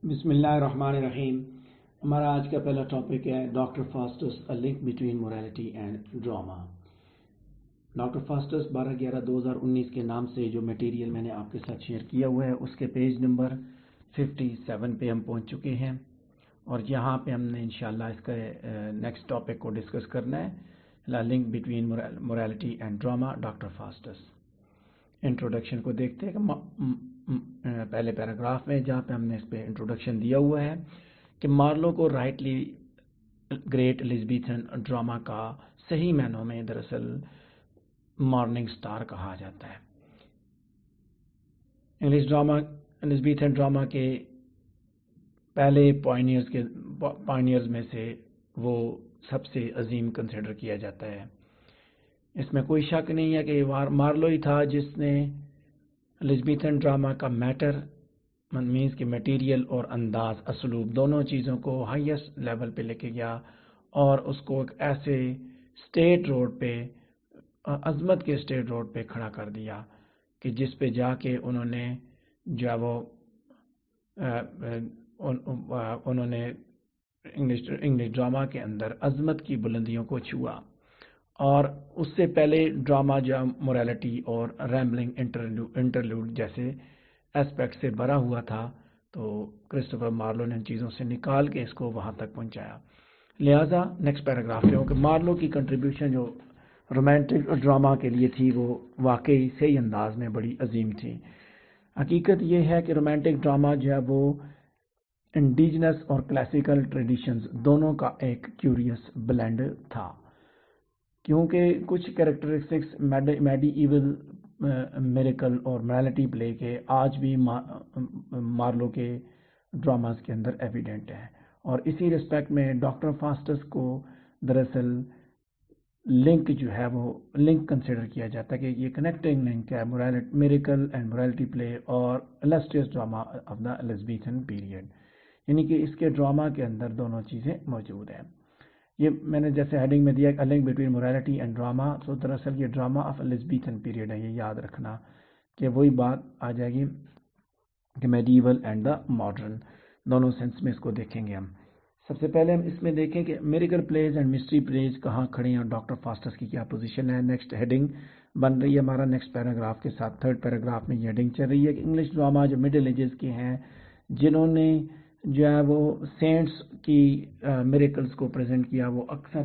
بسم اللہ الرحمن الرحیم. ہمارا آج کا پہلا ٹاپک ہے doctor فاسٹس a link between morality and drama. Doctor فاسٹس 12/11/2019 کے نام سے جو میٹیریل میں نے آپ کے ساتھ شیئر کیا ہوا ہے اس کے پیج نمبر 57 پہ ہم پہنچ چکے ہیں، اور یہاں پہ ہم نے انشاءاللہ اس کا نیکسٹ ٹاپک کو ڈسکس کرنا ہے، link between morality and drama, doctor فاسٹس. Introduction کو دیکھتے ہیں کہ پہلے پیراگراف میں جہاں پہ ہم نے اس پہ انٹروڈکشن دیا ہوا ہے کہ مارلو کو رائٹلی گریٹ ایلزبیتھن ڈراما کا صحیح معنوں میں دراصل مارننگ سٹار کہا جاتا ہے. انگلش ڈراما ایلزبیتھن ڈراما کے پہلے پائنیئرز میں سے وہ سب سے عظیم کنسیڈر کیا جاتا ہے. اس میں کوئی شک نہیں ہے کہ مارلو ہی تھا جس نے ایلزبیتھن ڈراما کا میٹر مینس کہ میٹیریل اور انداز اسلوب دونوں چیزوں کو ہائیسٹ لیول پہ لے کے گیا اور اس کو ایک ایسے اسٹیٹ روڈ پہ، عظمت کے اسٹیٹ روڈ پہ کھڑا کر دیا کہ جس پہ جا کے انہوں نے جو ہے وہ انہوں نے انگلش ڈراما کے اندر عظمت کی بلندیوں کو چھوا. اور اس سے پہلے ڈراما جو مورالٹی اور ریمبلنگ انٹرلوڈ جیسے اسپیکٹ سے بھرا ہوا تھا، تو کرسٹوفر مارلو نے ان چیزوں سے نکال کے اس کو وہاں تک پہنچایا. لہٰذا نیکسٹ پیراگراف میں کہ مارلو کی کنٹریبیوشن جو رومانٹک ڈراما کے لیے تھی وہ واقعی صحیح انداز میں بڑی عظیم تھی. حقیقت یہ ہے کہ رومانٹک ڈراما جو ہے وہ انڈیجنس اور کلاسیکل ٹریڈیشنز دونوں کا ایک کیوریس بلینڈ تھا، کیونکہ کچھ کریکٹرسٹکس میڈی ایول میریکل اور مورالٹی پلے کے آج بھی مارلو کے ڈراماز کے اندر ایویڈنٹ ہیں. اور اسی رسپیکٹ میں ڈاکٹر فاسٹس کو دراصل لنک جو ہے وہ لنک کنسیڈر کیا جاتا ہے کہ یہ کنیکٹنگ لنک ہے میریکل اینڈ مورالٹی پلے اور السٹریس ڈراما آف دا ایلزبیتھن پیریڈ، یعنی کہ اس کے ڈراما کے اندر دونوں چیزیں موجود ہیں. یہ میں نے جیسے ہیڈنگ میں دیا link between morality and drama, تو دراصل یہ ڈراما آف ایلزبیتھن پیریڈ ہے. یہ یاد رکھنا کہ وہی بات آ جائے گی کہ میڈیول اینڈ دا ماڈرن دونوں سینس میں اس کو دیکھیں گے ہم. سب سے پہلے ہم اس میں دیکھیں کہ miracle please and mystery please کہاں کھڑے ہیں اور ڈاکٹر فاسٹس کی کیا پوزیشن ہے. نیکسٹ ہیڈنگ بن رہی ہے ہمارا نیکسٹ پیراگراف کے ساتھ، تھرڈ پیراگراف میں یہ ہیڈنگ چل رہی ہے کہ انگلش ڈراما جو مڈل ایجز کے ہیں جنہوں نے جو ہے وہ سینٹس کی میریکلز کو پریزنٹ کیا، وہ اکثر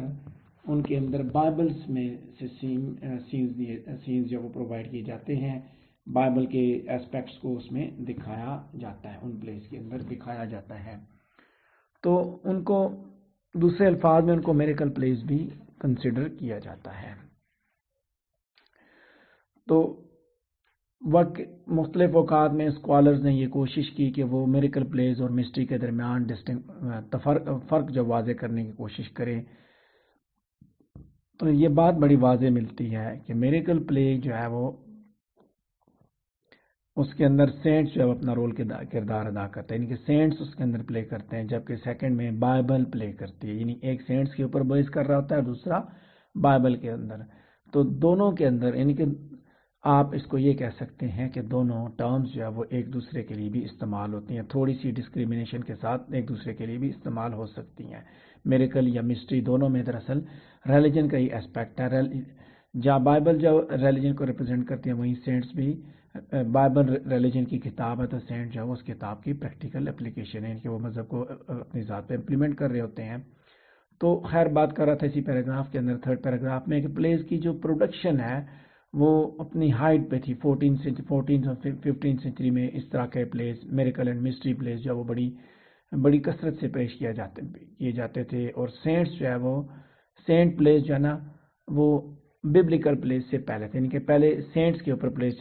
ان کے اندر بائبلز میں سے سینز جو وہ پرووائڈ کیے جاتے ہیں، بائبل کے اسپیکٹس کو اس میں دکھایا جاتا ہے، ان پلیس کے اندر دکھایا جاتا ہے. تو ان کو دوسرے الفاظ میں ان کو میریکل پلیس بھی کنسیڈر کیا جاتا ہے. تو وقت مختلف اوقات میں اسکالرز نے یہ کوشش کی کہ وہ میریکل پلیز اور مسٹری کے درمیان فرق جو واضح کرنے کی کوشش کرے. تو یہ بات بڑی واضح ملتی ہے کہ میریکل پلے جو ہے وہ اس کے اندر سینٹس جو ہے اپنا رول کردار ادا کرتے ہیں، یعنی کہ سینٹس اس کے اندر پلے کرتے ہیں، جبکہ سیکنڈ میں بائبل پلے کرتی ہے، یعنی ایک سینٹس کے اوپر بیس کر رہا ہوتا ہے، دوسرا بائبل کے اندر. تو دونوں کے اندر یعنی کہ آپ اس کو یہ کہہ سکتے ہیں کہ دونوں ٹرمز جو ہے وہ ایک دوسرے کے لیے بھی استعمال ہوتی ہیں، تھوڑی سی ڈسکریمنیشن کے ساتھ ایک دوسرے کے لیے بھی استعمال ہو سکتی ہیں. میریکل یا مسٹری دونوں میں دراصل ریلیجن کا ہی اسپیکٹ ہے. جہاں بائبل جو ریلیجن کو ریپرزینٹ کرتی ہیں وہیں سینٹس بھی، بائبل ریلیجن کی کتاب ہے تو سینٹ جو ہے اس کتاب کی پریکٹیکل اپلیکیشن ہے کہ وہ مذہب کو اپنی ذات پہ امپلیمنٹ کر رہے ہوتے ہیں. تو خیر بات کر رہا تھا اسی پیراگراف کے اندر تھرڈ پیراگراف میں کہ پلیز کی جو پروڈکشن ہے وہ اپنی ہائٹ پہ تھی. 14 اور 15 سینچری میں اس طرح کے please miracle and mystery please جو وہ بڑی کثرت سے پیش کیے جاتے تھے. اور سینٹس جو ہے وہ سینٹ پلیز جو ہے نا وہ ببلیکل پلیز سے پہلے تھے، یعنی کہ پہلے سینٹس کے اوپر پلیز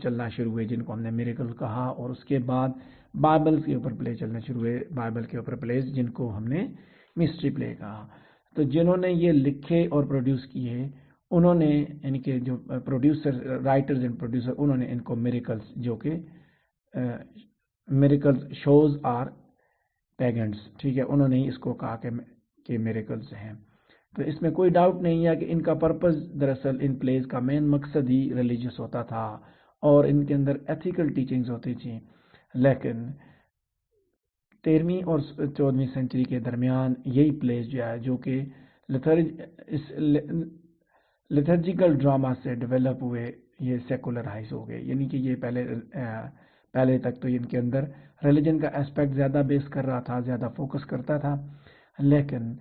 چلنا شروع ہوئے جن کو ہم نے میریکل کہا، اور اس کے بعد بائبل کے اوپر پلیز چلنا شروع ہوئے، بائبل کے اوپر پلیز جن کو ہم نے مسٹری پلے کہا. تو جنہوں نے یہ لکھے اور پروڈیوس کیے انہوں نے، یعنی کہ جو پروڈیوسر رائٹرز اینڈ پروڈیوسر، انہوں نے ان کو میریکلز جو کہ میریکلز شوز آر پیگنٹس، ٹھیک ہے، انہوں نے اس کو کہا کہ میریکلز ہیں. تو اس میں کوئی ڈاؤٹ نہیں ہے کہ ان کا پرپز دراصل ان پلیز کا مین مقصد ہی ریلیجیس ہوتا تھا اور ان کے اندر ایتھیکل ٹیچنگز ہوتی تھیں. لیکن 13ویں اور 14ویں سینچری کے درمیان یہی پلیز جو ہے جو کہ لیتھرجیکل ڈراما سے ڈیولپ ہوئے، یہ سیکولرائز ہو گئے، یعنی کہ یہ پہلے تک تو ان کے اندر ریلیجن کا اسپیکٹ زیادہ بیس کر رہا تھا، زیادہ فوکس کرتا تھا، لیکن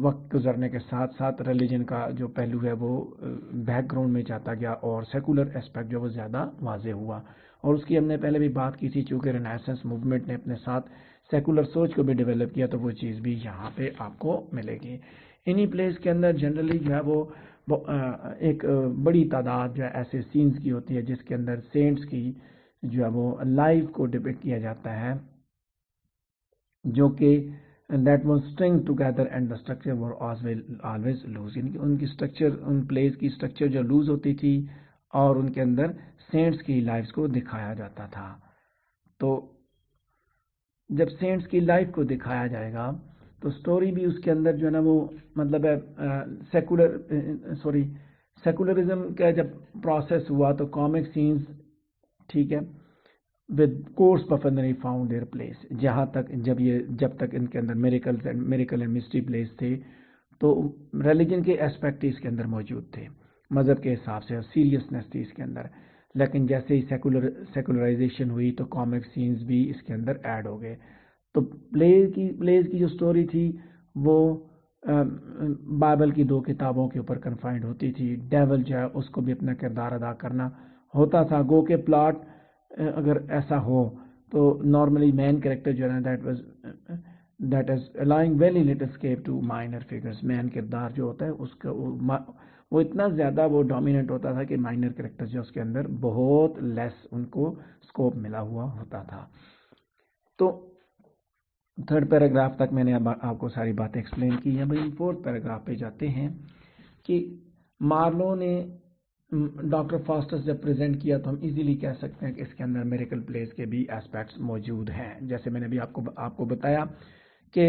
وقت گزرنے کے ساتھ ساتھ ریلیجن کا جو پہلو ہے وہ بیک گراؤنڈ میں جاتا گیا اور سیکولر اسپیکٹ جو وہ زیادہ واضح ہوا، اور اس کی ہم نے پہلے بھی بات کی تھی، چونکہ رینیسنس موومنٹ نے اپنے ساتھ سیکولر سوچ کو بھی ڈیولپ کیا تو وہ چیز بھی یہاں پہ آپ کو ملے گی۔ انہی پلیس کے اندر جنرلی جو ہے وہ ایک بڑی تعداد جو ہے ایسے سینز کی ہوتی ہے جس کے اندر سینٹس کی جو ہے وہ لائف کو ڈپکٹ کیا جاتا ہے، جو کہ that was string together and the structure were always loose، یعنی کہ ان کی سٹرکچر، ان پلیز کی سٹرکچر جو لوز ہوتی تھی اور ان کے اندر سینٹس کی لائفز کو دکھایا جاتا تھا۔ تو جب سینٹس کی لائف کو دکھایا جائے گا تو سٹوری بھی اس کے اندر جو ہے نا وہ مطلب ہے سیکولرزم کا جب پروسیس ہوا تو کامک سینز، ٹھیک ہے، with course perfunctory found their place، جہاں تک جب تک ان کے اندر میریکل اینڈ مسٹری پلیس تھے تو ریلیجن کے اسپیکٹ اس کے اندر موجود تھے، مذہب کے حساب سے، اور سیریسنس تھی اس کے اندر، لیکن جیسے ہی سیکولرائزیشن ہوئی تو کامک سینز بھی اس کے اندر ایڈ ہو گئے۔ تو پلیز کی جو سٹوری تھی وہ بائبل کی 2 کتابوں کے اوپر کنفائنڈ ہوتی تھی، ڈیول جو ہے اس کو بھی اپنا کردار ادا کرنا ہوتا تھا، گو کہ پلاٹ اگر ایسا ہو تو نارملی مین کریکٹر جو ہے that is allowing very little escape to minor figures، مین کردار جو ہوتا ہے اس کا وہ اتنا زیادہ وہ ڈومیننٹ ہوتا تھا کہ مائنر کریکٹر جو اس کے اندر بہت لیس ان کو سکوپ ملا ہوا ہوتا تھا۔ تو 3rd پیراگراف تک میں نے آپ کو ساری باتیں ایکسپلین کی ہیں۔ بھائی 4th پیراگراف پہ جاتے ہیں کہ مارلو نے ڈاکٹر فاسٹس جب پریزنٹ کیا تو ہم ایزیلی کہہ سکتے ہیں کہ اس کے اندر میریکل پلیس کے بھی اسپیکٹس موجود ہیں، جیسے میں نے بھی آپ کو بتایا کہ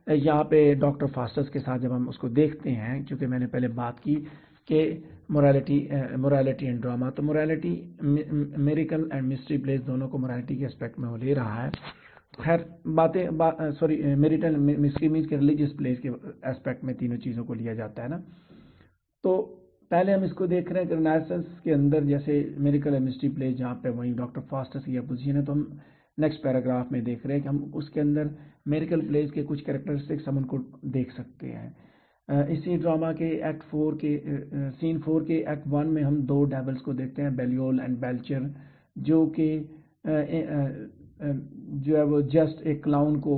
یہاں پہ ڈاکٹر فاسٹس کے ساتھ جب ہم اس کو دیکھتے ہیں، چونکہ میں نے پہلے بات کی کہ موریلٹی اینڈ ڈراما، تو morality miracle and mystery place دونوں کو موریلٹی کے اسپیکٹ میں وہ لے رہا ہے۔ خیر میریٹل مسٹری مینس کے ریلیجیس پلیس کے اسپیکٹ میں تینوں چیزوں کو لیا جاتا ہے نا۔ تو پہلے ہم اس کو دیکھ رہے ہیں کہ رینیسنس کے اندر جیسے میریکل اینڈ مسٹری پلیس جہاں پہ وہیں ڈاکٹر فاسٹس کی اپوزیشن ہے، تو ہم نیکسٹ پیراگراف میں دیکھ رہے ہیں کہ ہم اس کے اندر میریکل پلیس کے کچھ کریکٹرسٹکس ہم ان کو دیکھ سکتے ہیں۔ اسی ڈراما کے سین 4 کے ایکٹ 1 میں ہم 2 ڈیولز کو دیکھتے ہیں، بیلیول اینڈ بیلچر، جو کہ جو ہے وہ جسٹ ایک کلاؤن کو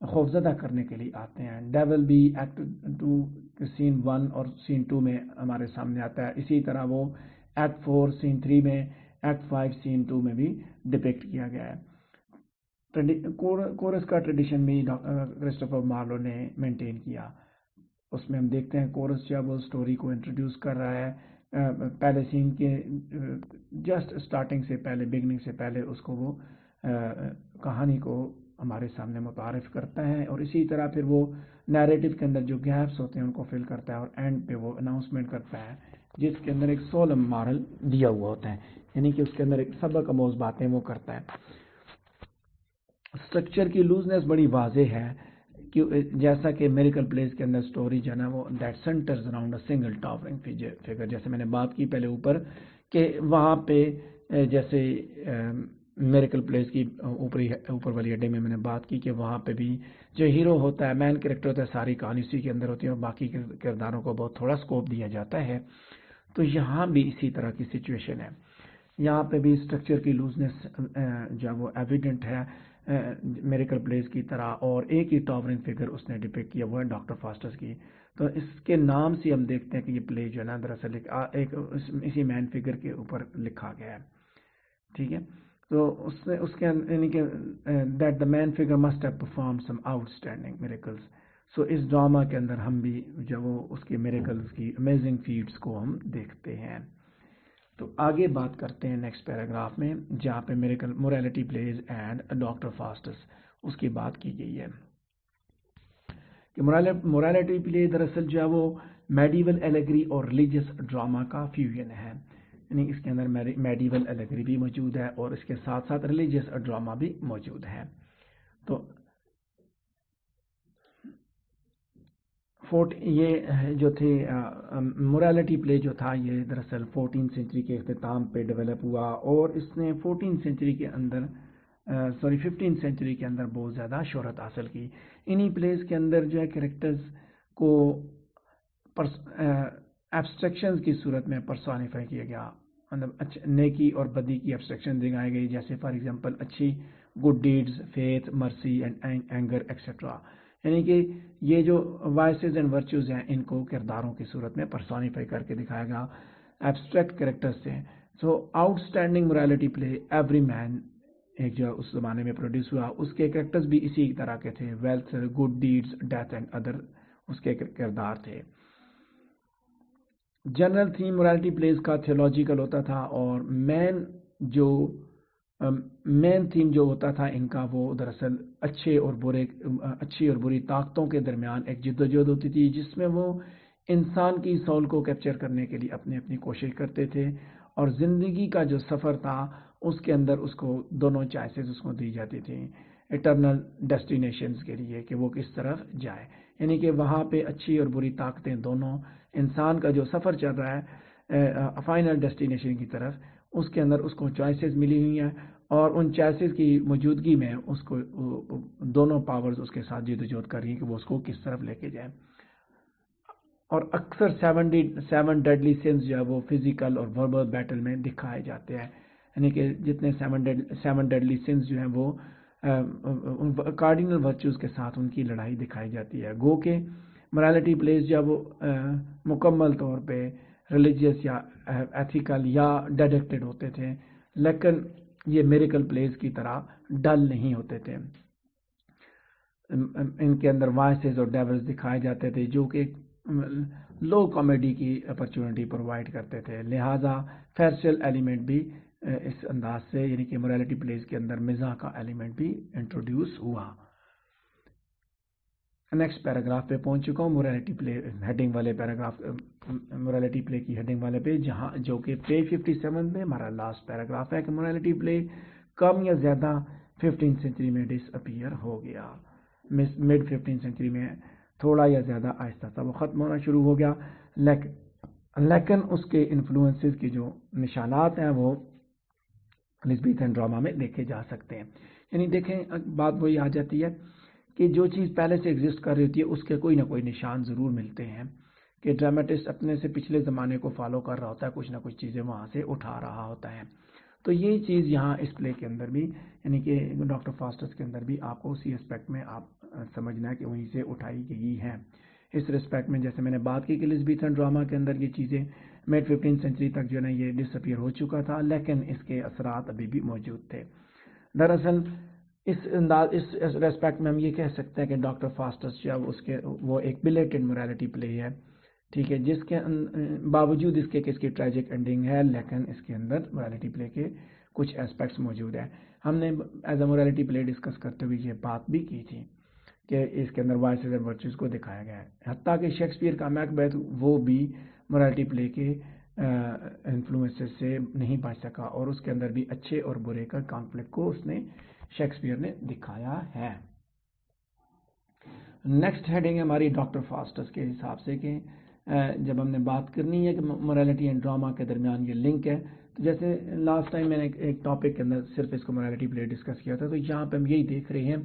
خوفزدہ کرنے کے لیے آتے ہیں۔ ڈیول بھی ایکٹ 2 سین 1 اور سین 2 میں ہمارے سامنے آتا ہے، اسی طرح وہ ایکٹ 4 سین 3 میں، ایکٹ 5 سین 2 میں بھی ڈپکٹ کیا گیا ہے۔ کورس کا ٹریڈیشن بھی کرسٹوفر مارلو نے مینٹین کیا، اس میں ہم دیکھتے ہیں کورس جب وہ سٹوری کو انٹروڈیوس کر رہا ہے، پہلے سین کے جسٹ سٹارٹنگ سے پہلے، بگننگ سے پہلے اس کو وہ کہانی کو ہمارے سامنے متعارف کرتا ہے، اور اسی طرح پھر وہ نیریٹو کے اندر جو گیپس ہوتے ہیں ان کو فل کرتا ہے، اور اینڈ پہ وہ اناؤنسمنٹ کرتا ہے جس کے اندر ایک سولم مارل دیا ہوا ہوتا ہے، یعنی کہ اس کے اندر ایک سبق آموز باتیں وہ کرتا ہے۔ سٹرکچر کی لوزنس بڑی واضح ہے کہ جیسا کہ میریکل پلیس کے اندر سٹوری جو ہے نا وہ that centres around a single towering figure, جیسے میں نے بات کی پہلے اوپر کہ وہاں پہ جیسے میریکل پلیس کی اوپر والی اڈے میں نے بات کی کہ وہاں پہ بھی جو ہیرو ہوتا ہے، مین کریکٹر ہوتا ہے، ساری کہانی اسی کے اندر ہوتی ہے اور باقی کرداروں کو بہت تھوڑا سکوپ دیا جاتا ہے۔ تو یہاں بھی اسی طرح کی سچویشن ہے، یہاں پہ بھی اسٹرکچر کی لوزنس جو وہ ایویڈنٹ ہے میریکل پلیس کی طرح، اور ایک ہی ٹاورنگ فگر اس نے ڈپکٹ کیا وہ ہے ڈاکٹر فاسٹس کی۔ تو اس کے نام سے ہم دیکھتے ہیں کہ یہ پلے جو ہے نا دراصل ایک اسی مین فگر کے اوپر لکھا گیا ہے، ٹھیک ہے۔ تو اس کے یعنی کہ that the main figure must have perform some outstanding miracles. So اس ڈراما کے اندر ہم بھی جو وہ اس کے میریکلز کی امیزنگ فیٹس کو ہم دیکھتے ہیں۔ تو آگے بات کرتے ہیں نیکسٹ پیراگراف میں جہاں پہ miracle morality plays and doctor Faustus اس کی بات کی گئی ہے کہ موریلٹی پلے دراصل جو ہے وہ میڈیول ایلیگری اور ریلیجیس ڈراما کا فیوژن ہے، یعنی اس کے اندر میڈیول ایلیگری بھی موجود ہے اور اس کے ساتھ ساتھ ریلیجیس ڈراما بھی موجود ہے۔ تو یہ جو تھے مورالیٹی پلے جو تھا یہ دراصل 14 سینچری کے اختتام پہ ڈیولپ ہوا، اور اس نے 14 سینچری کے اندر 15 سینچری کے اندر بہت زیادہ شہرت حاصل کی۔ انہی پلیز کے اندر جو ہے کریکٹرز کو ایبسٹریکشنز کی صورت میں پرسونیفائی کیا گیا، مطلب نیکی اور بدی کی ایبسٹریکشن دکھائی گئی، جیسے فار ایگزامپل اچھی good deeds, faith, mercy and anger etcetera, یعنی کہ یہ جو وائسز اینڈ ورچوز ہیں ان کو کرداروں کی صورت میں پرسونیفائی کر کے دکھایا گیا ایبسٹریکٹ کریکٹر سے۔ سو آؤٹ اسٹینڈنگ مورالیٹی پلے ایوری مین ایک جو اس زمانے میں پروڈیوس ہوا، اس کے کریکٹرز بھی اسی طرح کے تھے، wealth, good deeds, death and other اس کے کردار تھے۔ جنرل تھیم مورالیٹی پلیز کا تھیولوجیکل ہوتا تھا، اور مین تھیم جو ہوتا تھا ان کا وہ دراصل اچھی اور بری طاقتوں کے درمیان ایک جدوجہد ہوتی تھی، جس میں وہ انسان کی سول کو کیپچر کرنے کے لیے اپنی کوشش کرتے تھے، اور زندگی کا جو سفر تھا اس کے اندر اس کو دونوں چوائسز اس کو دی جاتی تھیں اٹرنل ڈیسٹینیشنز کے لیے، کہ وہ کس طرف جائے، یعنی کہ وہاں پہ اچھی اور بری طاقتیں دونوں انسان کا جو سفر چل رہا ہے فائنل ڈیسٹینیشن کی طرف، اس کے اندر اس کو چوائسز ملی ہوئی ہیں، اور ان چوائسز کی موجودگی میں اس کو دونوں پاورز اس کے ساتھ جدوجہد کر رہی ہیں کہ وہ اس کو کس طرف لے کے جائیں۔ اور اکثر 7 ڈیڈلی سنز جو ہے وہ فزیکل اور وربل بیٹل میں دکھائے جاتے ہیں، یعنی کہ جتنے 7 ڈیڈلی سنز جو ہیں وہ کارڈینل ورچوز کے ساتھ ان کی لڑائی دکھائی جاتی ہے۔ گو کہ مورالیٹی پلیز جو وہ مکمل طور پہ ریلیجیس یا ایتھیکل یا ڈیڈکٹڈ ہوتے تھے، لیکن یہ میریکل پلیز کی طرح ڈل نہیں ہوتے تھے۔ ان کے اندر وائسز اور ڈیولز دکھائے جاتے تھے جو کہ لو کامیڈی کی اپرچونٹی پرووائڈ کرتے تھے، لہٰذا فیرچل ایلیمنٹ بھی اس انداز سے، یعنی کہ مورالیٹی پلیز کے اندر مزاح کا ایلیمنٹ بھی انٹروڈیوس ہوا۔ نیکسٹ پیراگراف پہ پہنچ چکا ہوں، مورالیٹی پلے ہیڈنگ والے پیراگراف، مورالیٹی پلے کی ہیڈنگ والے پہ، جہاں جو کہ پیج 57 میں ہمارا لاسٹ پیراگراف ہے کہ مورالیٹی پلے کم یا زیادہ 15 سینچری میں ڈس اپیئر ہو گیا، مڈ 15 سینچری میں تھوڑا یا زیادہ آہستہ آہستہ وہ ختم ہونا شروع ہو گیا، لیکن اس کے انفلوئنسز کی جو نشانات ہیں وہ الیزابتھین ڈرامہ میں دیکھے جا سکتے ہیں۔ یعنی دیکھیں بات وہی آ جاتی ہے کہ جو چیز پہلے سے ایگزسٹ کر رہی ہوتی ہے اس کے کوئی نہ کوئی نشان ضرور ملتے ہیں، کہ ڈرامٹسٹ اپنے سے پچھلے زمانے کو فالو کر رہا ہوتا ہے، کچھ نہ کچھ چیزیں وہاں سے اٹھا رہا ہوتا ہے۔ تو یہ چیز یہاں اس پلے کے اندر بھی، یعنی کہ ڈاکٹر فاسٹس کے اندر بھی آپ کو اسی اسپیکٹ میں آپ سمجھنا ہے کہ وہیں سے اٹھائی گئی ہیں۔ اس ریسپیکٹ میں جیسے میں نے بات کی کہ الیزابتھین ڈرامہ کے اندر یہ چیزیں مڈ 15 سینچری تک جو ہے یہ ڈس اپیئر ہو چکا تھا، لیکن اس کے اثرات ابھی بھی موجود تھے۔ دراصل اس ریسپیکٹ میں ہم یہ کہہ سکتے ہیں کہ ڈاکٹر فاسٹس جو ہے وہ ایک بلیٹڈ مورالیٹی پلے ہے، ٹھیک ہے، جس کے باوجود اس کے کہ اس کی ٹریجک اینڈنگ ہے، لیکن اس کے اندر مورالیٹی پلے کے کچھ ایسپیکٹس موجود ہیں۔ ہم نے ایز اے مورالیٹی پلے ڈسکس کرتے ہوئے یہ بات بھی کی تھی کہ اس کے اندر وائسز اینڈ ورچوز کو دکھایا گیا ہے، حتیٰ کہ شیکسپیئر کا میکبیتھ وہ بھی مورالیٹی پلے کے انفلوئنسز سے نہیں بچ سکا، اور اس کے اندر بھی اچھے اور برے کا کانفلکٹ کو اس نے شیکسپیئر نے دکھایا ہے۔ نیکسٹ ہیڈنگ ہے ہماری ڈاکٹر فاسٹس کے حساب سے کہ جب ہم نے بات کرنی ہے کہ مورالیٹی اینڈ ڈراما کے درمیان یہ لنک ہے، تو جیسے لاسٹ ٹائم میں نے ایک ٹاپک کے اندر صرف اس کو مورالیٹی پلے ڈسکس کیا تھا، تو یہاں پہ ہم یہی دیکھ رہے ہیں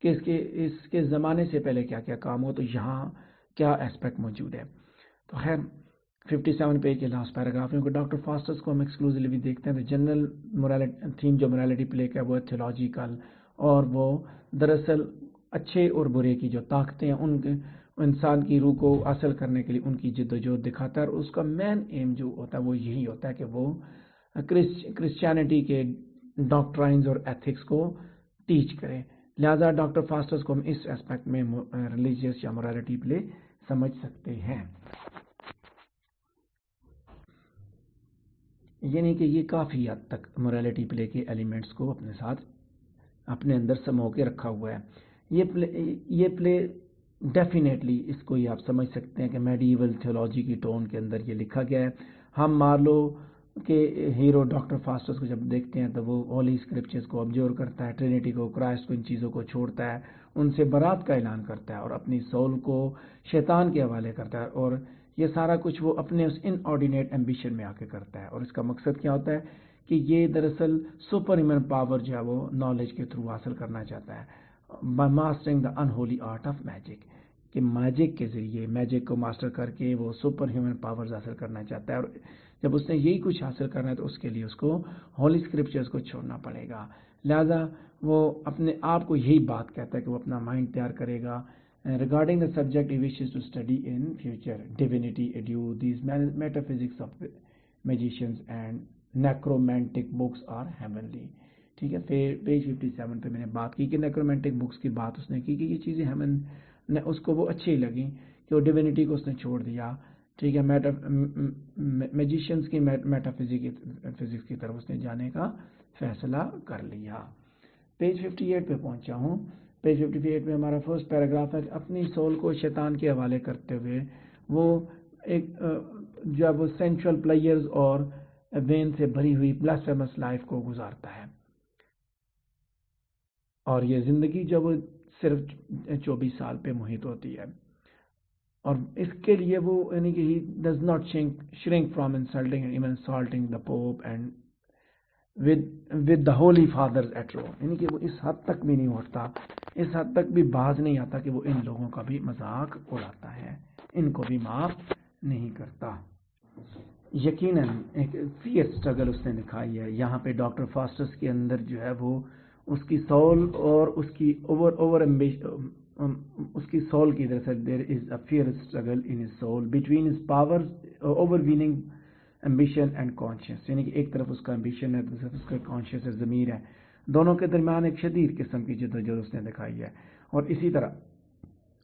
کہ اس کے زمانے سے پہلے کیا کیا کام ہو، تو یہاں کیا اسپیکٹ موجود ہے۔ تو خیر 57 پیج کے لاسٹ پیراگراف میں ڈاکٹر فاسٹس کو ہم ایکسکلوزیولی دیکھتے ہیں، تو جنرل تھیم جو مورالیٹی پلے کا وہ تھیولوجیکل، اور وہ دراصل اچھے اور برے کی جو طاقتیں ہیں ان انسان کی روح کو حاصل کرنے کے لیے ان کی جدوجہد دکھاتا ہے، اور اس کا مین ایم جو ہوتا ہے وہ یہی ہوتا ہے کہ وہ کرسچینٹی کے ڈاکٹرائنز اور ایتھکس کو ٹیچ کرے، لہذا ڈاکٹر فاسٹس کو ہم اس اسپیکٹ میں ریلیجیس یا مورالیٹی پلے سمجھ سکتے ہیں۔ یعنی کہ یہ کافی حد تک مورالیٹی پلے کے ایلیمنٹس کو اپنے ساتھ اپنے اندر سمو کے رکھا ہوا ہے۔ یہ پلے ڈیفینیٹلی اس کو یہ آپ سمجھ سکتے ہیں کہ میڈیول تھیولوجی کی ٹون کے اندر یہ لکھا گیا ہے۔ ہم مارلو کہ ہیرو ڈاکٹر فاسٹس کو جب دیکھتے ہیں تو وہ ہولی اسکرپچرز کو آبزرو کرتا ہے، ٹرینٹی کو، کرائسٹ کو، ان چیزوں کو چھوڑتا ہے، ان سے برات کا اعلان کرتا ہے اور اپنی سول کو شیطان کے حوالے کرتا ہے، اور یہ سارا کچھ وہ اپنے اس ان آرڈینیٹ ایمبیشن میں آ کے کرتا ہے. اور اس کا مقصد کیا ہوتا ہے کہ یہ دراصل سپر ہیومن پاور جو ہے وہ نالج کے تھرو حاصل کرنا چاہتا ہے، by mastering the unholy art of magic, کہ میجک کے ذریعے میجک کو ماسٹر کر کے وہ سپر ہیومن پاورز حاصل کرنا چاہتا ہے. اور جب اس نے یہی کچھ حاصل کرنا ہے تو اس کے لیے اس کو ہولی اسکرپچرز کو چھوڑنا پڑے گا. لہذا وہ اپنے آپ کو یہی بات کہتا ہے کہ وہ اپنا مائنڈ تیار کرے گا. Regarding the subject he wishes to study in future divinity adieu these metaphysics of magicians and necromantic books are heavenly. ٹھیک ہے، پھر پیج 57 پہ میں نے بات کی کہ نیکرومینٹک بکس کی بات اس نے کی کہ یہ چیزیں ہیون نے اس کو وہ اچھی لگیں کہ وہ ڈیوینٹی کو اس نے چھوڑ دیا. ٹھیک ہے، میجیشینز کی فزکس کی طرف اس نے جانے کا فیصلہ کر لیا. پیج 58 پہ پہنچا ہوں. پیج 58 میں ہمارا فرسٹ پیراگراف ہے کہ اپنی سول کو شیطان کے حوالے کرتے ہوئے وہ ایک جب وہ سینشل پلیئرز اور وین سے بھری ہوئی بلاسفیمس لائف کو گزارتا ہے، اور یہ زندگی جب وہ صرف 24 سال پہ محیط ہوتی ہے، اور اس کے لیے وہ یعنی کہ he does not shrink from insulting and even assaulting the pope and with the holy fathers at Rome. یعنی کہ وہ اس حد تک بھی نہیں اٹھتا، اس حد تک بھی باز نہیں آتا کہ وہ ان لوگوں کا بھی مذاق اڑاتا ہے، ان کو بھی معاف نہیں کرتا. یقیناً ایک فیئر اسٹرگل اس نے دکھائی ہے. یہاں پہ ڈاکٹر فاسٹس کے اندر جو ہے وہ اس کی سول اور اس کی اس کی سول کی دراصل there is a fair struggle in his soul between his power overweening ambition and conscience. یعنی کہ ایک طرف اس کا ایمبیشن ہے، دوسری طرف اس کا کانشیس ہے، ضمیر ہے. دونوں کے درمیان ایک شدید قسم کی جدوجہد اس نے دکھائی ہے. اور اسی طرح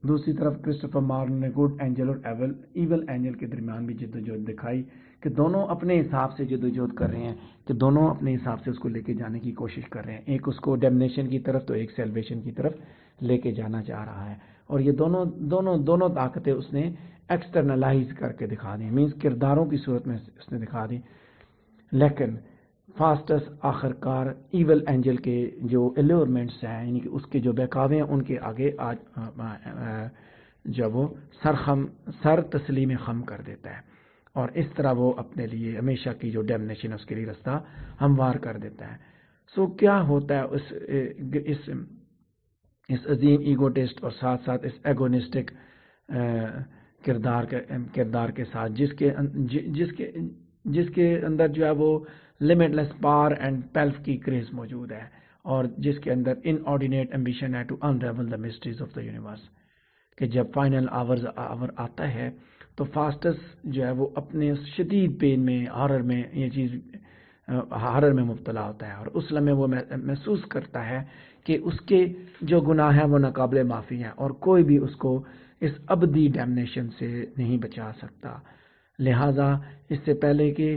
دوسری طرف کرسٹوفر مارلو نے گڈ اینجل اور ایول اینجل کے درمیان بھی جدوجہد دکھائی کہ دونوں اپنے حساب سے جدوجہد کر رہے ہیں، کہ دونوں اپنے حساب سے اس کو لے کے جانے کی کوشش کر رہے ہیں. ایک اس کو ڈیمنیشن کی طرف تو ایک سیلویشن کی طرف لے کے جانا چاہ رہا ہے. اور یہ دونوں طاقتیں اس نے ایکسٹرنلائز کر کے دکھا دی، مینس کرداروں کی صورت میں اس نے دکھا دی. لیکن فاسٹس آخر کار ایول اینجل کے جو ایلیورمنٹس ہیں، یعنی کہ اس کے جو بہکاوے ہیں، ان کے آگے جب وہ سر تسلیم خم کر دیتا ہے، اور اس طرح وہ اپنے لیے ہمیشہ کی جو ڈیمنیشن ہے اس کے لیے رستہ ہموار کر دیتا ہے. سو کیا ہوتا ہے اس عظیم ایگوٹسٹ اور ساتھ ساتھ اس ایگونسٹک کردار کے ساتھ جس کے اندر جو ہے وہ limitless power and pelf کی کریز موجود ہے، اور جس کے اندر ان آرڈینیٹ ایمبیشن ہے to unravel the mysteries of the universe. کہ جب فائنل آور آتا ہے تو فاسٹس جو ہے وہ اپنے شدید پین میں، ہارر میں مبتلا ہوتا ہے، اور اس لمحے وہ محسوس کرتا ہے کہ اس کے جو گناہ ہیں وہ ناقابل معافی ہیں، اور کوئی بھی اس کو اس ابدی ڈیمنیشن سے نہیں بچا سکتا. لہذا اس سے پہلے کہ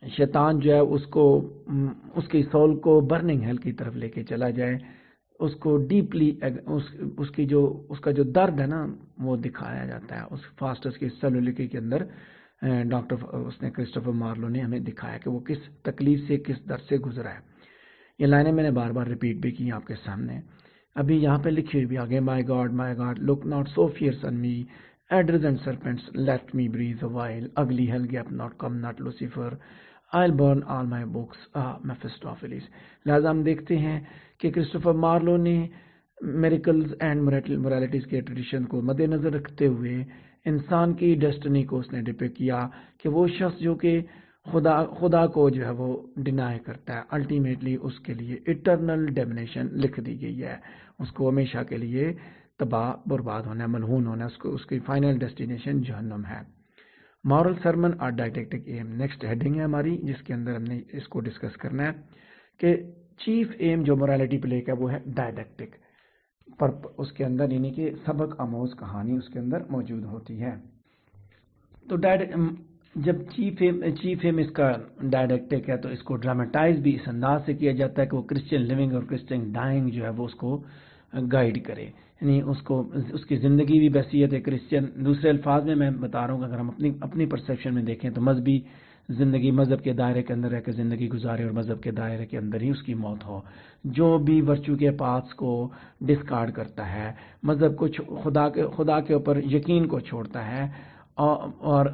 شیطان جو ہے اس کی سول کو برننگ ہیل کی طرف لے کے چلا جائے، اس کو ڈیپلی اس کا جو درد ہے نا وہ دکھایا جاتا ہے. اس فاسٹس کی سیلولوجی کے اندر اس نے کرسٹوفر مارلو نے ہمیں دکھایا کہ وہ کس تکلیف سے، کس درد سے گزرا ہے. یہ لائنیں میں نے بار بار ریپیٹ بھی کی آپ کے سامنے. ابھی یہاں پہ لکھی ہوئی بھی آگے، my God look not so fierce on me, adders and serpents let me breathe a while, ugly hell gape not come not Lucifer, I burn all my books Mephistopheles. لہٰذا ہم دیکھتے ہیں کہ کرسٹوفر مارلو نے miracles and moralities کے tradition کو مد نظر رکھتے ہوئے انسان کی ڈیسٹنی کو اس نے ڈپکٹ کیا کہ وہ شخص جو کہ خدا کو جو ہے وہ ڈینائی کرتا ہے، الٹیمیٹلی اس کے لیے اٹرنل ڈیمنیشن لکھ دی گئی ہے، اس کو ہمیشہ کے لیے تباہ برباد ہونا ہے، ملعون ہونا ہے، اس کی فائنل ڈیسٹینیشن جہنم ہے. مورل سرمن اور ڈائڈیکٹک ایم نیکسٹ ہیڈنگ ہے ہماری، جس کے اندر ہم نے اس کو ڈسکس کرنا ہے کہ چیف ایم جو موریلٹی پلے کا وہ ہے ڈائڈیکٹک پر، اس کے اندر یعنی کہ سبق آموز کہانی اس کے اندر موجود ہوتی ہے. تو جب چیف ایم اس کا ڈائڈیکٹک ہے تو اس کو ڈراماٹائز بھی اس انداز سے کیا جاتا ہے کہ وہ کرسچین لیونگ اور کرسچین ڈائنگ جو ہے وہ اس کو گائیڈ کرے. یعنی اس کی زندگی بھی بحیثیت کرسچن. دوسرے الفاظ میں بتا رہا ہوں کہ اگر ہم اپنی پرسیپشن میں دیکھیں تو مذہبی زندگی مذہب کے دائرے کے اندر رہ کے زندگی گزارے اور مذہب کے دائرے کے اندر ہی اس کی موت ہو. جو بھی ورچو کے پاتس کو ڈسکارڈ کرتا ہے، مذہب کو خدا کے اوپر یقین کو چھوڑتا ہے اور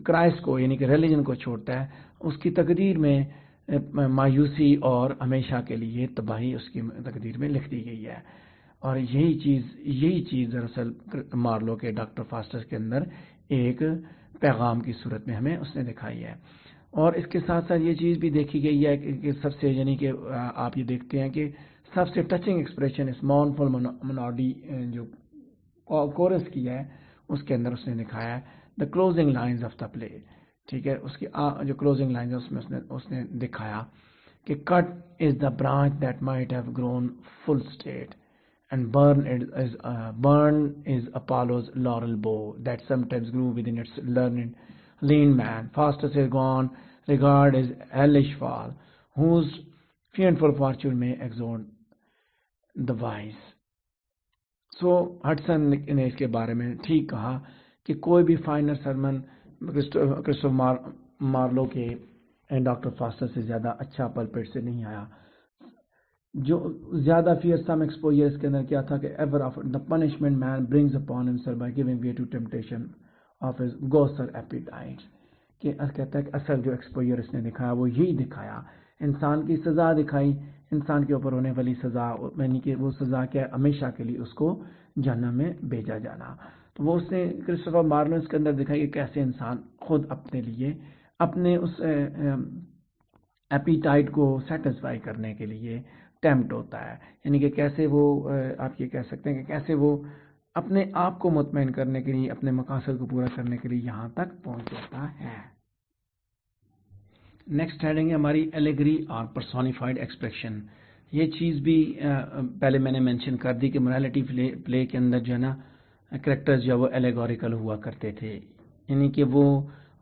کرائسٹ کو یعنی کہ ریلیجن کو چھوڑتا ہے، اس کی تقدیر میں مایوسی اور ہمیشہ کے لیے تباہی اس کی تقدیر میں لکھ دی گئی ہے. اور یہی چیز دراصل مارلو کے ڈاکٹر فاسٹر کے اندر ایک پیغام کی صورت میں ہمیں اس نے دکھائی ہے. اور اس کے ساتھ ساتھ یہ چیز بھی دیکھی گئی ہے کہ سب سے یعنی کہ آپ یہ دیکھتے ہیں کہ سب سے ٹچنگ ایکسپریشن اس مونفل مناڈی جو کورس کی ہے اس کے اندر اس نے دکھایا ہے the closing lines of the play. ٹھیک ہے، اس کی جو کلوزنگ لائنز ہے اس میں دکھایا کہ cut is the branch that might have grown full straight and burn is Apollo's laurel bow that sometimes grew within its lean man. Fastest is gone, regard is hellish fall, whose fearful fortune may exalt the wise. So Hudson نے اس کے بارے میں ٹھیک کہا کہ کوئی بھی final sermon Christopher Marlowe کے ڈاکٹر فاسٹر سے زیادہ اچھا پلپٹ سے نہیں آیا. جو زیادہ فیئرسم ایکسپوجر اس کے اندر کیا تھا کہ ever of the punishment man brings upon himself by giving way to temptation of his grosser appetites. کہ کہتا ہے کہ اصل جو ایکسپوجر اس نے دکھایا وہ یہی دکھایا، انسان کی سزا دکھائی، انسان کے اوپر ہونے والی سزا، یعنی کہ وہ سزا کیا ہمیشہ کے لیے اس کو جہنم میں بھیجا جانا. تو وہ اس نے کرسٹوفر مارلو اس کے اندر دکھائی کہ کیسے انسان خود اپنے لیے اپنے اس ایپیٹائٹ کو سیٹسفائی کرنے کے لیے ٹیمپٹ ہوتا ہے. یعنی کہ کیسے وہ آپ یہ کہہ سکتے ہیں کہ کیسے وہ اپنے آپ کو مطمئن کرنے کے لیے، اپنے مقاصد کو پورا کرنے کے لیے یہاں تک پہنچ جاتا ہے. نیکسٹ ہیڈنگ ہے ہماری ایلیگری اور پرسونیفائڈ ایکسپریشن. یہ چیز بھی پہلے میں نے مینشن کر دی کہ موریلٹی پلے کے اندر جو ہے نا کریکٹرز جو وہ ایلیگوریکل ہوا کرتے تھے، یعنی کہ وہ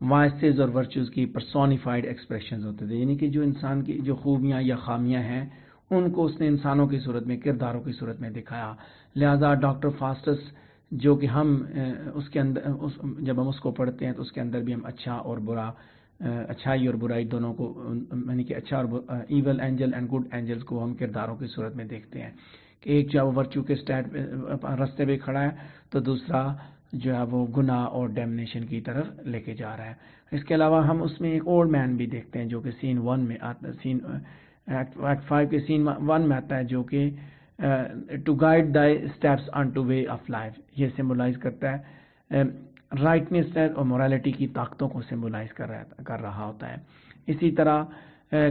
وائسز اور ورچوز کی پرسونیفائڈ ایکسپریشنز ہوتے تھے. یعنی کہ جو انسان کی جو خوبیاں یا خامیاں ہیں ان کو اس نے انسانوں کی صورت میں، کرداروں کی صورت میں دکھایا. لہذا ڈاکٹر فاسٹس جو کہ ہم اس کے اندر جب ہم اس کو پڑھتے ہیں تو اس کے اندر بھی ہم اچھا اور برا، اچھائی اور برائی دونوں کو، یعنی کہ اچھا اور evil angel and good angels کو ہم کرداروں کی صورت میں دیکھتے ہیں کہ ایک جو ورچو کے راستے پہ کھڑا ہے تو دوسرا جو ہے وہ گناہ اور ڈیمنیشن کی طرف لے کے جا رہا ہے. اس کے علاوہ ہم اس میں ایک اولڈ مین بھی دیکھتے ہیں جو کہ سین 1 میں آتا ہے، ایکٹ 5 کے سین 1 میں آتا ہے، جو کہ to guide thy steps on to way of life. یہ سمبلائز کرتا ہے رائٹنس اور مورالٹی کی طاقتوں کو سمبلائز کر رہا ہوتا ہے. اسی طرح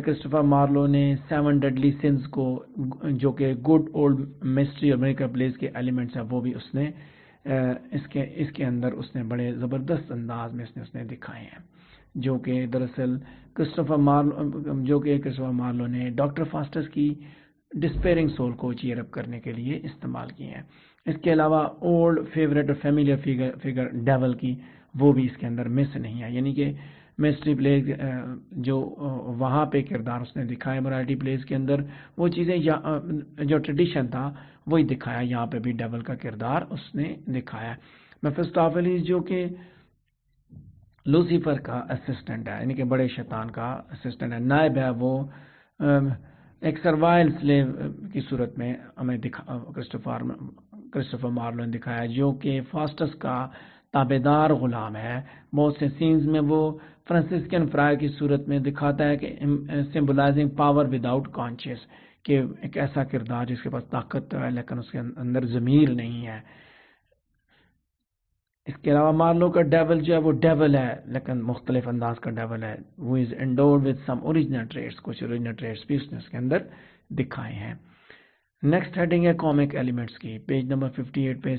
کرسٹوفر مارلو نے 7 ڈیڈلی سنز کو، جو کہ گڈ اولڈ مسٹری اور میریکل پلیز کے ایلیمنٹس ہیں، وہ بھی اس نے اس کے اندر اس نے بڑے زبردست انداز میں اس نے دکھائے ہیں، جو کہ دراصل کرسٹوفر مارلو نے ڈاکٹر فاسٹس کی ڈسپیرنگ سول کو چیئر اپ کرنے کے لیے استعمال کیے ہیں. اس کے علاوہ اولڈ فیوریٹ اور فیملیئر فگر ڈیول کی وہ بھی اس کے اندر مس نہیں ہے. یعنی کہ مسٹری پلیز جو وہاں پہ کردار اس نے دکھایا موریلٹی پلیز کے اندر، وہ چیزیں جو ٹریڈیشن تھا وہی دکھایا. یہاں پہ بھی ڈیول کا کردار اس نے دکھایا. میفسٹوفیلیس جو کہ لوسیفر کا اسسٹنٹ ہے، یعنی کہ بڑے شیطان کا اسسٹنٹ ہے، نائب ہے، وہ ایک سروائل سلیو کی صورت میں ہمیں کرسٹوفر مارلو نے دکھایا، جو کہ فاسٹس کا تابعدار غلام ہے. بہت سے سینز میں وہ فرانسسکن فرائر کی صورت میں دکھاتا ہے کہ سمبلائزنگ پاور وداؤٹ کانشیس، کہ ایک ایسا کردار جس کے پاس طاقت ہے لیکن اس کے اندر ضمیر نہیں ہے. اس کے علاوہ مارلو کا ڈیول جو ہے وہ ڈیول ہے لیکن مختلف انداز کا ڈیول ہے. وہ از انڈورڈ ود سم اوریجنل ٹریٹس، کچھ اوریجنل ٹریٹس بھی اس نے اس کے اندر دکھائے ہیں. نیکسٹ ہیڈنگ ہے کامک ایلیمنٹس کی. پیج نمبر 58 پہ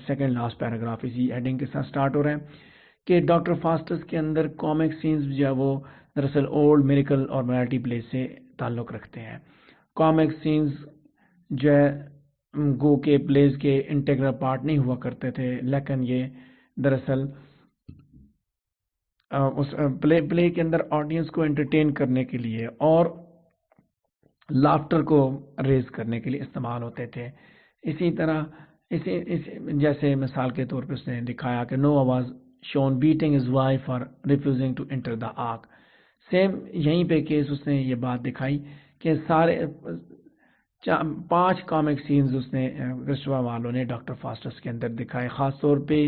سیکنڈ لاسٹ پیراگراف اسی ہیڈنگ کے ساتھ سٹارٹ ہو رہا ہے کہ ڈاکٹر فاسٹس کے اندر کامک سینز جو ہے وہ دراصل اولڈ میریکل اور موریلٹی پلیز سے تعلق رکھتے ہیں. کامک سینز جو ہے گو کے پلیز کے انٹیگرل پارٹ نہیں ہوا کرتے تھے، لیکن یہ دراصل اس پلے کے اندر آڈینس کو انٹرٹین کرنے کے لیے اور لافٹر کو ریز کرنے کے لیے استعمال ہوتے تھے. اسی طرح جیسے مثال کے طور پہ اس نے دکھایا کہ Noah was shown beating his wife for refusing to enter the ark. Same یہیں پہ کیس اس نے یہ بات دکھائی کہ سارے 5 کامک سینز اس نے کرسٹوفر مارلو نے ڈاکٹر فاسٹس کے اندر دکھائے. خاص طور پہ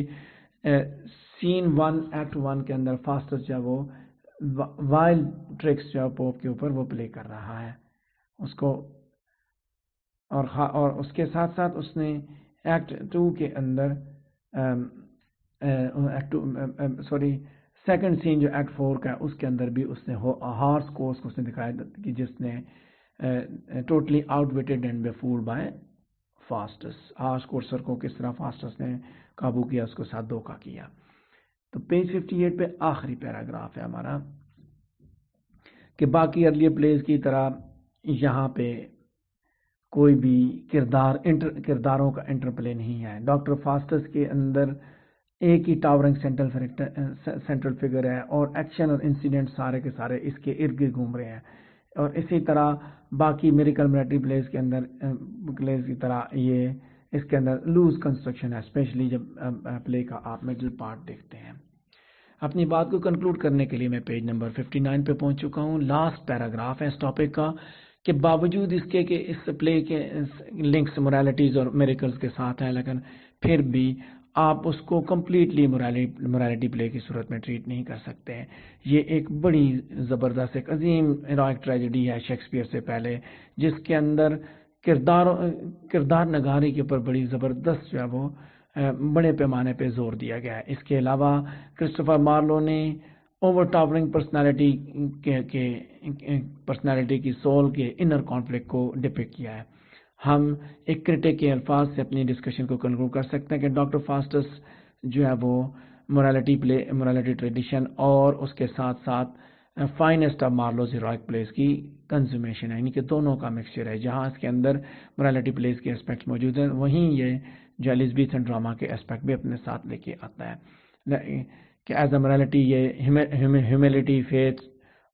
سین 1 ایکٹ 1 کے اندر فاسٹس جو وہ وائلڈ ٹرکس جو پوپ کے اوپر وہ پلے کر رہا ہے اس کو. اور اس کے ساتھ ساتھ اس نے ایکٹ 2 کے اندر سیکنڈ سین جو ایکٹ 4 کا اس کے اندر بھی اس نے ہارس کورس کو اس نے دکھایا کہ جس نے totally outwitted and befooled by Faustus. Horse courser کو کس طرح فاسٹس نے قابو کیا، اس کو ساتھ دھوکہ کیا. تو پیج 58 پہ آخری پیراگراف ہے ہمارا کہ باقی ارلی پلیز کی طرح یہاں پہ کوئی بھی کرداروں کا انٹر پلے نہیں ہے. ڈاکٹر فاسٹس کے اندر ایک ہی ٹاورنگ سینٹرل فگر ہے اور ایکشن اور انسیڈنٹ سارے کے سارے اس کے ارد گرد گھوم رہے ہیں. اور اسی طرح باقی میریکل ملٹری پلیز کے اندر پلیز کی طرح یہ اس کے اندر لوز کنسٹرکشن ہے، اسپیشلی جب پلے کا آپ مڈل پارٹ دیکھتے ہیں. اپنی بات کو کنکلوڈ کرنے کے لیے میں پیج نمبر 59 پہ پہنچ چکا ہوں. لاسٹ پیراگراف ہے اس ٹاپک کا کہ باوجود اس کے کہ اس پلے کے لنکس موریلٹیز اور میریکلز کے ساتھ ہیں، لیکن پھر بھی آپ اس کو کمپلیٹلی موریلٹی پلے کی صورت میں ٹریٹ نہیں کر سکتے ہیں. یہ ایک بڑی زبردست ایک عظیم ہیروئک ٹریجڈی ہے شیکسپیئر سے پہلے، جس کے اندر کردار نگاری کے اوپر بڑی زبردست جو ہے وہ بڑے پیمانے پہ زور دیا گیا ہے. اس کے علاوہ کرسٹوفر مارلو نے اوور ٹاورنگ پرسنالٹی کی سول کے انر کانفلکٹ کو ڈپکٹ کیا ہے. ہم ایک کرٹک کے الفاظ سے اپنی ڈسکشن کو کنکلوڈ کر سکتے ہیں کہ ڈاکٹر فاسٹس جو ہے وہ موریلٹی ٹریڈیشن اور اس کے ساتھ ساتھ فائنسٹ آف مارلوز ہیروئک پلیز کی کنزومیشن ہے، یعنی کہ دونوں کا مکسچر ہے. جہاں اس کے اندر موریلٹی پلیز کے اسپیکٹس موجود ہیں، وہیں یہ جو ایلزبیتھن ڈراما کے اسپیکٹ بھی اپنے ساتھ لے کے آتا ہے کہ ایز اے موریلٹی یہ ہیوملٹی، فیتھ،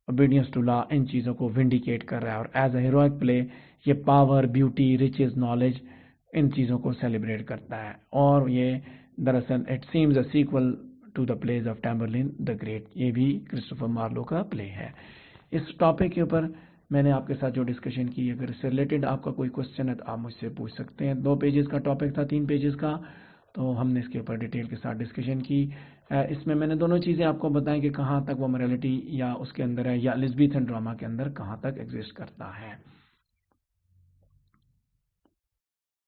اوبیڈینس ٹو لا، ان چیزوں کو ونڈیکیٹ کر رہا ہے. اور ایز اے ہیروئک پلے یہ پاور، بیوٹی، ریچز، نالج، ان چیزوں کو سیلیبریٹ کرتا ہے. اور یہ دراصل it seems a sequel to the plays of Tamburlaine the great, یہ بھی کرسٹوفر مارلو کا پلے ہے. اس ٹاپک کے اوپر میں نے آپ کے ساتھ جو ڈسکشن کی، اگر اس سے ریلیٹڈ آپ کا کوئی کوشچن ہے تو آپ مجھ سے پوچھ سکتے ہیں. 2 پیجز کا ٹاپک تھا، 3 پیجز کا، تو ہم نے اس کے اوپر ڈیٹیل کے ساتھ ڈسکشن کی. اس میں نے دونوں چیزیں آپ کو بتائیں کہ کہاں تک وہ موریلٹی یا اس کے اندر ہے یا ایلزبیتھن ڈراما کے اندر کہاں تک ایگزسٹ کرتا ہے.